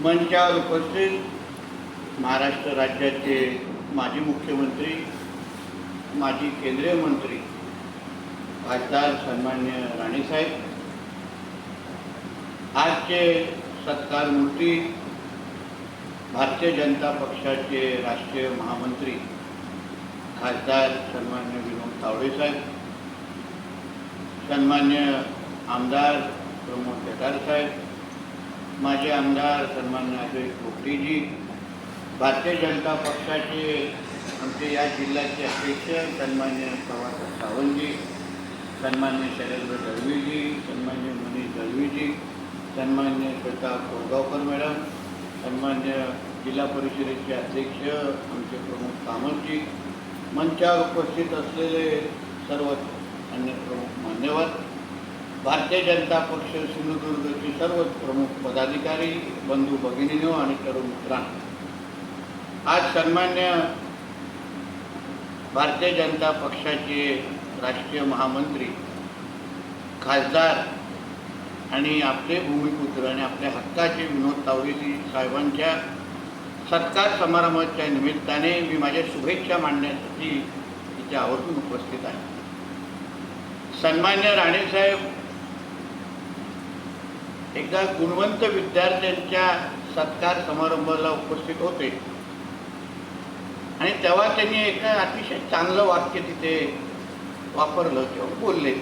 मंचावर उपस्थित महाराष्ट्र राज्याचे माजी मुख्यमंत्री, माजी केंद्रीय मंत्री, खासदार सन्मान्य राणेसाहेब, आजचे सत्कार मूर्ती भारतीय जनता पक्षाचे राष्ट्रीय महामंत्री खासदार सन्मान्य विनोद तावडे साहेब, सन्मान्य आमदार प्रमोद केदार साहेब, माजी आमदार सन्मान्य अजय पोपटीजी, भारतीय जनता पक्षाचे आमचे या जिल्ह्याचे अध्यक्ष सन्मान्य प्रभाकर सावंतजी, सन्मान्य शैलेंद्र दळवीजी, सन्मान्य मनीष दळवीजी, सन्मान्य श्वेता कोरगावकर मॅडम, सन्मान्य जिल्हा परिषदेचे अध्यक्ष आमचे प्रमुख कामतजी, मंचावर उपस्थित असलेले सर्व अन्य प्रमुख मान्यवर, भारतीय जनता पक्ष सिंधुदुर्गचे सर्व प्रमुख पदाधिकारी, बंधू भगिनींनो आणि तरुण मित्रांनो, आज सन्मान्य भारतीय जनता पक्षाचे राष्ट्रीय महामंत्री, खासदार आणि आपले भूमिपुत्र आणि आपल्या हक्काचे विनोद तावडे साहेबांच्या सत्कार समारंभाच्या निमित्ताने मी माझ्या शुभेच्छा मांडण्यासाठी इथे आवर्जून उपस्थित आहे. सन्मान्य राणेसाहेब एकदा गुणवंत विद्यार्थ्यांच्या सत्कार समारंभाला उपस्थित होते आणि तेव्हा त्यांनी एक अतिशय चांगलं वाक्य तिथे वापरलं किंवा बोलले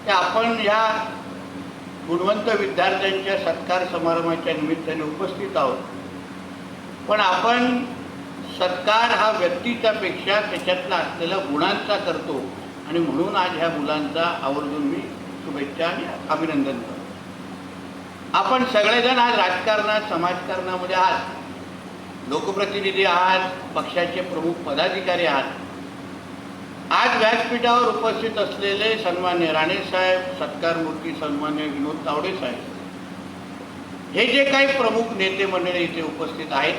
की आपण या गुणवंत विद्यार्थ्यांच्या सत्कार समारंभाच्या निमित्ताने उपस्थित आहोत, पण आपण सत्कार हा व्यक्तीच्या पेक्षा त्याच्यातला असलेल्या गुणांचा करतो आणि म्हणून आज ह्या मुलांचा आवर्जून मी शुभेच्छा आणि अभिनंदन करतो. आपण सगळेजण आज राजकारणात, समाजकारणामध्ये आहात, लोकप्रतिनिधी आहात, पक्षाचे प्रमुख पदाधिकारी आहात. आज व्यासपीठावर उपस्थित असलेले सन्मान्य राणेसाहेब, सत्कारमूर्ती सन्मान्य विनोद तावडे साहेब, हे जे काही प्रमुख नेते मंडळी इथे उपस्थित आहेत,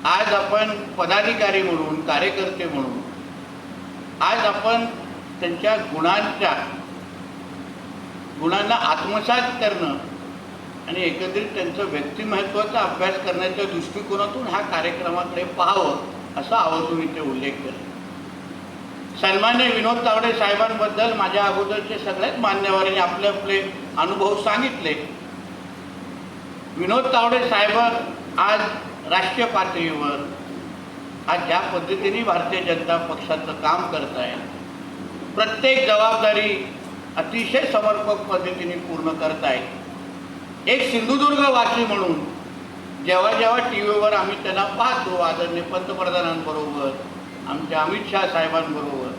आज आपण पदाधिकारी म्हणून, कार्यकर्ते म्हणून आज आपण त्यांच्या गुणांना आत्मसात करणं आणि एकंदरीत त्यांचं व्यक्तिमत्वाचा अभ्यास करण्याच्या दृष्टिकोनातून हा कार्यक्रमाकडे पाहावं असा आवर्जून इथे उल्लेख केला. सन्मान्य विनोद तावडे साहेबांबद्दल माझ्या अगोदरचे सगळ्याच मान्यवरांनी आपले आपले अनुभव सांगितले. विनोद तावडे साहेब आज राष्ट्रीय पातळीवर आज ज्या पद्धतीने भारतीय जनता पक्षाचं काम करत आहे, प्रत्येक जबाबदारी अतिशय समर्पक पद्धतीने पूर्ण करत आहे. एक सिंधुदुर्गवासी म्हणून जेव्हा जेव्हा टी व्हीवर आम्ही त्यांना पाहतो, आदरणीय पंतप्रधानांबरोबर, आमच्या अमित शाह साहेबांबरोबर,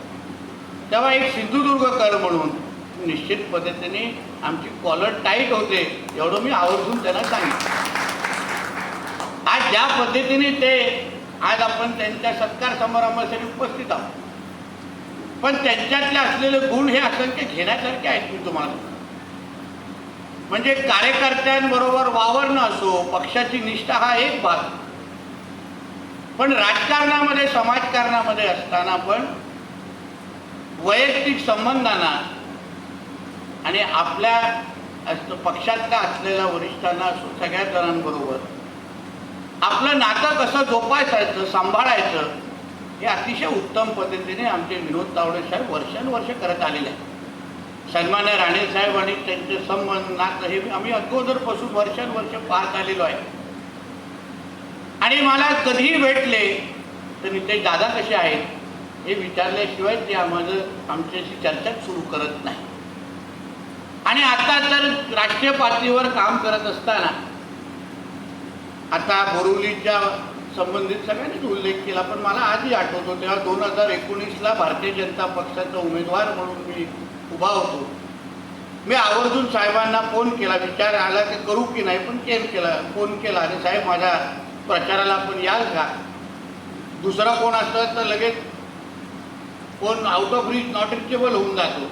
तेव्हा एक सिंधुदुर्गकर म्हणून निश्चित पद्धतीने आमची कॉलर टाईट होते, एवढं मी आवर्जून त्यांना सांगितलं. आज ज्या पद्धतीने ते आज आपण त्यांच्या सत्कार समारंभासाठी उपस्थित आहोत, पण त्यांच्यातले असलेले गुण हे असंख्य घेण्यासारखे आहेत. मी तुम्हाला म्हणजे कार्यकर्त्यांबरोबर वावरणं असो, पक्षाची निष्ठा हा एक भाग, पण राजकारणामध्ये, समाजकारणामध्ये असताना पण वैयक्तिक संबंधांना आणि आपल्या पक्षातल्या असलेल्या वरिष्ठांना असो, सगळ्या जणांबरोबर आपलं नातं कसं जोपासायचं, सांभाळायचं, हे अतिशय उत्तम पद्धतीने आमचे विनोद तावडे साहेब वर्षानुवर्ष करत आलेले आहेत. सन्मान्य राणेसाहेब आणि त्यांचे संबंध, नातं हे आम्ही अगोदरपासून वर्षानुवर्ष पाहत आलेलो आहे. आणि मला कधीही भेटले तर ते दादा कसे आहेत हे विचारल्याशिवाय ते आमच्याशी चर्चा सुरू करत नाही. आणि आता तर राष्ट्रीय पातळीवर काम करत असताना आता बोरिवलीच्या संबंधित सगळ्यांनीच उल्लेख केला, पण मला आजही आठवतो तेव्हा 2019ला भारतीय जनता पक्षाचा उमेदवार म्हणून मी उभा होतो. मी आवर्जून साहेबांना फोन केला, विचार आला की करू की नाही, पण फोन केला आणि साहेब माझ्या प्रचाराला आपण याल का? दुसरा कोण असतं तर लगेच phone out of reach, not reachable होऊन जातो.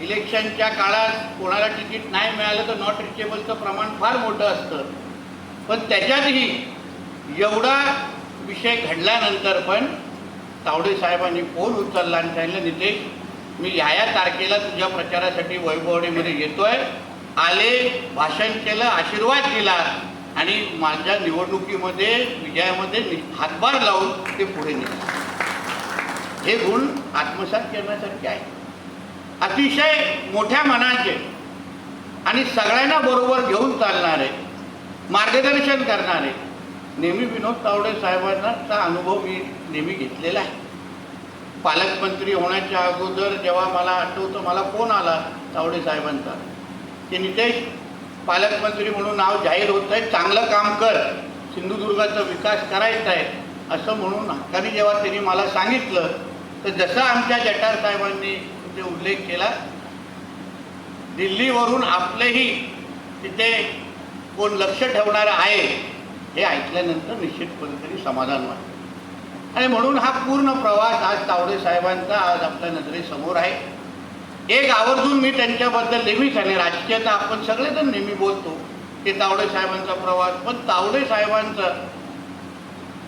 इलेक्शनच्या काळात कोणाला तिकीट नाही मिळालं तर नॉट रिचेबलचं प्रमाण फार मोठं असतं. पण त्याच्यातही एवढा विषय घडल्यानंतर पण तावडे साहेबांनी फोन उचलला आणि सांगितलं, नितेश मी या तारखेला तुझ्या प्रचारासाठी वैभववाडीमध्ये येतोय आले, भाषण केलं, आशीर्वाद दिला आणि माझ्या निवडणुकीमध्ये विजयामध्ये हातभार लावून ते पुढे नेले. हे गुण आत्मसात करण्यासारखे आहे. अतिशय मोठ्या मनाचे आणि सगळ्यांना बरोबर घेऊन चालणारे, मार्गदर्शन करणारे. नेहमी विनोद तावडे साहेबांचा अनुभव मी नेहमी घेतलेला आहे. पालकमंत्री होण्याच्या अगोदर जेव्हा मला आठवतं, मला फोन आला तावडे साहेबांचा की नितेश, पालकमंत्री म्हणून नाव जाहीर होत आहे, चांगलं काम कर, सिंधुदुर्गाचा विकास करायचा आहे असं म्हणून हक्काने जेव्हा त्यांनी मला सांगितलं, तर जसं आमच्या जठार साहेबांनी तिथे उल्लेख केला, दिल्लीवरून आपलेही तिथे कोण लक्ष ठेवणारं आहे हे ऐकल्यानंतर निश्चितपणे तरी समाधान वाटतं. आणि म्हणून हा पूर्ण प्रवास आज तावडे साहेबांचा आज आपल्या नजरेसमोर आहे. एक आवर्जून मी त्यांच्याबद्दल नेहमीच आणि राजकीयता आपण सगळेजण नेहमी बोलतो की तावडे साहेबांचा प्रवास, पण तावडे साहेबांचं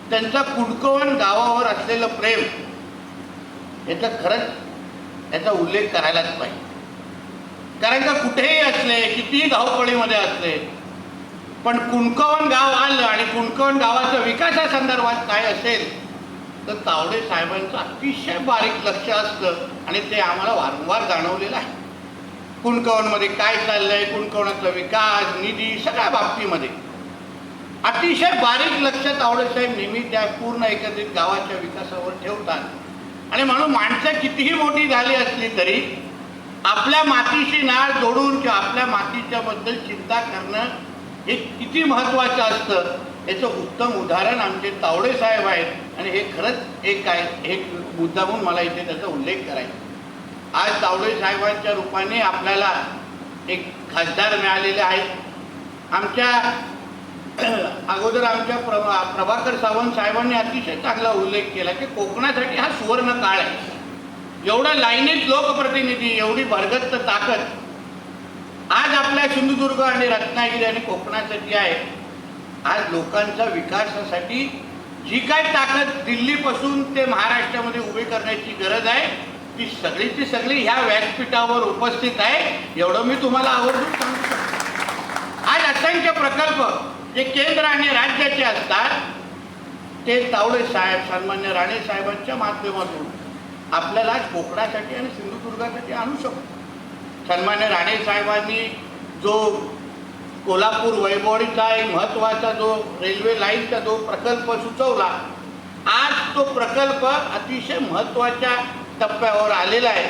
त्यांचा कुणकवण गावावर असलेलं प्रेम याचा खरंच याचा उल्लेख करायलाच पाहिजे. कारण का कुठेही असले, कितीही धावपळीमध्ये असले, पण कुणकवण गाव आलं आणि कुणकवण गावाच्या विकासासंदर्भात काय असेल तर तावडे साहेबांचं अतिशय बारीक लक्ष असतं आणि ते आम्हाला वारंवार जाणवलेलं आहे. कुणकवणमध्ये काय चाललं आहे, कुणकवणाचा विकास, निधी, सगळ्या बाबतीमध्ये अतिशय बारीक लक्ष तावडे साहेब नेहमी त्या पूर्ण एकत्रित गावाच्या विकासावर ठेवतात. आणि म्हणून माणसं कितीही मोठी झाली असली तरी आपल्या मातीशी नाळ जोडून किंवा आपल्या मातीच्या बद्दल चिंता करणं हे किती महत्त्वाचं असतं याचं उत्तम उदाहरण आमचे तावडे साहेब आहेत. आणि हे खरंच एक आहे, हे मुद्दा म्हणून मला इथे त्याचा उल्लेख करायचा. आज तावडे साहेबांच्या रूपाने आपल्याला एक खासदार मिळालेले आहेत. आमच्या अगोदर आमच्या प्रभाकर सावंत साहेबांनी अतिशय चांगला उल्लेख केला की कोकणासाठी हा सुवर्ण काळ आहे. एवढा लाईनीत लोकप्रतिनिधी, एवढी भरगच्च ताकद आज आपल्या सिंधुदुर्ग आणि रत्नागिरी आणि कोकणासाठी आहे. आज लोकांच्या विकासासाठी जी काय ताकद दिल्लीपासून ते महाराष्ट्रामध्ये उभी करण्याची गरज आहे ती सगळीची सगळी ह्या व्यासपीठावर उपस्थित आहे, एवढं मी तुम्हाला आवर्जून सांगू शकतो. आज असंख्य प्रकल्प जे केंद्र आणि राज्याचे असतात ते तावडे साहेब, सन्मान्य राणे साहेबांच्या माध्यमातून आपल्याला कोकणासाठी आणि सिंधुदुर्गासाठी आणू शकतो. सन्मान्य राणे साहेबांनी जो कोल्हापूर वैभवडीचा एक महत्त्वाचा जो रेल्वे लाईनचा जो प्रकल्प सुचवला, आज तो प्रकल्प अतिशय महत्त्वाच्या टप्प्यावर आलेला आहे.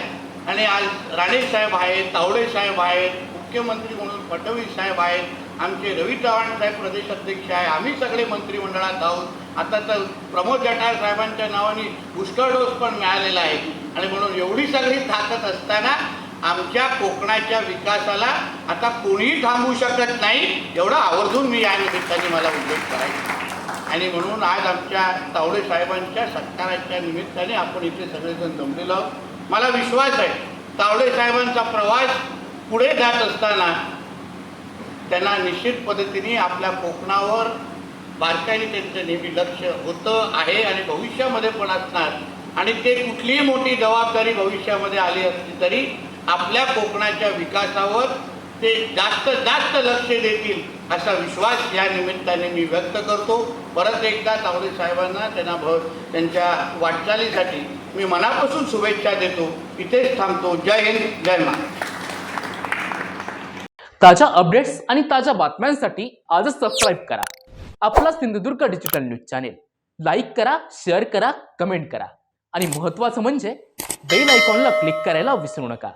आणि आज राणे साहेब आहेत, तावडे साहेब आहेत, मुख्यमंत्री म्हणून फडणवीस साहेब आहेत, आमचे रवी चव्हाण साहेब प्रदेश अध्यक्ष आहे, आम्ही सगळे मंत्रिमंडळात आहोत. आता तर प्रमोद जठार साहेबांच्या नावाने बूस्टर डोस पण मिळालेला आहे. आणि म्हणून एवढी सगळी ताकद असताना आमच्या कोकणाच्या विकासाला आता कोणीही थांबवू शकत नाही, एवढं आवर्जून मी या निमित्ताने मला उल्लेख करायचा. आणि म्हणून आज आमच्या तावडे साहेबांच्या सत्काराच्या निमित्ताने आपण इथे सगळेजण जमलेलो आहोत. मला विश्वास आहे तावडे साहेबांचा प्रवास पुढे जात असताना त्यांना निश्चित पद्धतीने आपल्या कोकणावर बारकाईने त्यांचं नेहमी लक्ष होतं आहे आणि भविष्यामध्ये पण असणार. आणि ते कुठलीही मोठी जबाबदारी भविष्यामध्ये आली असली तरी आपल्या कोकणाच्या विकासावर ते जास्त जास्त लक्ष देतील असा विश्वास या निमित्ताने मी व्यक्त करतो. परत एकदा तावडे साहेबांना त्यांच्या वाटचालीसाठी मी मनापासून शुभेच्छा देतो. इथेच थांबतो. जय हिंद, जय महाराष्ट्र. ताज्या अपडेट्स आणि ताज्या बातम्यांसाठी आजच सबस्क्राईब करा आपला Sindhudurg digital news channel. Like करा, शेअर करा, कमेंट करा आणि महत्त्वाचं म्हणजे बेल आयकॉनला क्लिक करायला विसरू नका.